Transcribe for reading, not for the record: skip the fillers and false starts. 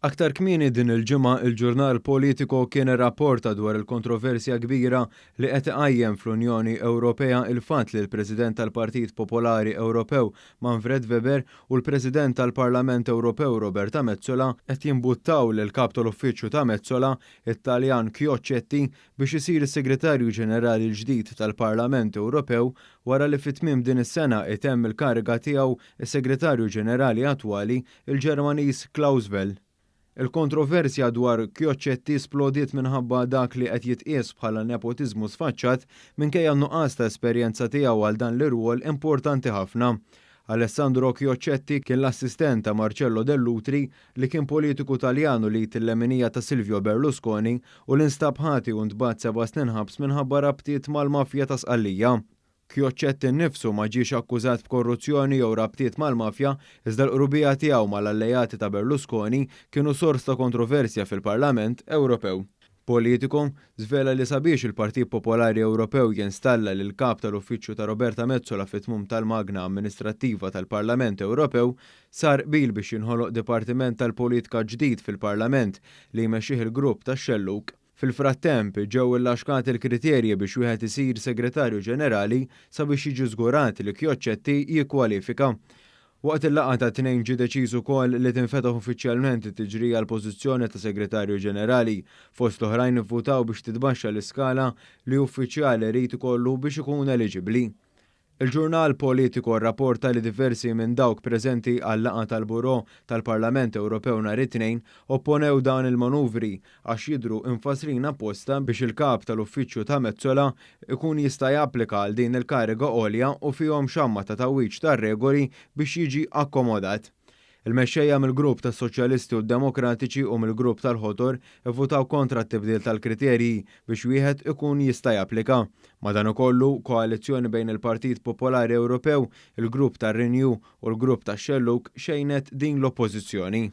Aktar kmieni din il-ġimgħa il-ġurnal Politico kien irrapporta dwar il-kontroversja kbira li qed iqajjem fl-Unjoni Ewropea il-fatt li l-President tal-Partit Popolari Ewropew Manfred Weber u l-President tal-Parlament Ewropew Roberta Metsola qed jimbuttaw lil kap tal-Uffiċċju ta' Metsola, it-Taljan Chiocchetti, biex isir is-Segretarju Ġenerali l-ġdid tal-Parlament Ewropew wara li fit-tmiem din is-sena itemm il-kariga tiegħu is-Segretarju Ġenerali attwali il-Ġermaniż Klaus Welle. Il-kontroversja dwar Chiocchetti splodiet minħabba dak li qed jitqies bħala nepotiżmu sfaċċat minkejja nuqqas ta' esperjenza tiegħu għal dan l-irwol importanti ħafna. Alessandro Chiocchetti kien l-assistent ta' Marcello Dell'Utri li kien politiku Taljan li t-leminija ta' Silvio Berlusconi u l-instab ħati u ntbagħat 7 snin ħabs minħabba rabtiet mal-mafja ta' Sqallija. Chiocchetti nnifsu ma ġiex akkużat b'korruzzjoni jew rabtiet mal-mafja, iżda l-qrubija tiegħu mal-allejati ta' Berlusconi kienu sors ta' kontroversja fil-Parlament Ewropew. Politico żvela li sabiex il-Partit Popolari Ewropew jinstalla lil kap tal-Uffiċċju ta' Roberta Metsola fit-tmum tal-Magna Amministrattiva tal-Parlament Ewropew sar qbil biex jinħoloq Dipartiment tal-Politika ġdid fil-Parlament li jmexxih il-grupp tax-Xelluk. Fil-frattemp ġew illaxkat il-kriterji biex wieħed isir Segretarju Ġenerali sabiex jiġi żgurat li Chiocchetti jikkwalifika. Waqt il-laqgħa ta' tnejn ġie deċiż ukoll li tinfetaħ uffiċjalment it-tiġrija l-pożizzjoni ta' Segretarju Ġenerali fost l-oħrajn ivvutaw biex titbaxxa l-iskala li uffiċjali jrid ikollu biex ikun eliġibbli. Il-ġurnal Politico rrapporta li diversi minn dawk preżenti għall-laqgħa tal-Buro tal-Parlament Ewropew nhar it-tnejn opponew dawn il-manuvri għax jidhru infasslin apposta biex il-kap tal-Uffiċċju ta' Metsola ikun jista' japplika għal din il-kariga għolja u fihom xamma ta' tawwiċ tar-regoli biex jiġi akkomodat. Il-mexxejja mill-grupp tas-Soċjalisti u d-Demokratiċi u mill-grupp tal-Ħodor ivvutaw kontra t-tibdil tal-kriterji biex wieħed ikun jista' japplika. Madankollu, koalizzjoni bejn il-Partit Popolari Ewropew, il-grupp tar-Renew u l-grupp tax-Xelluk xejnet din l-oppożizzjoni.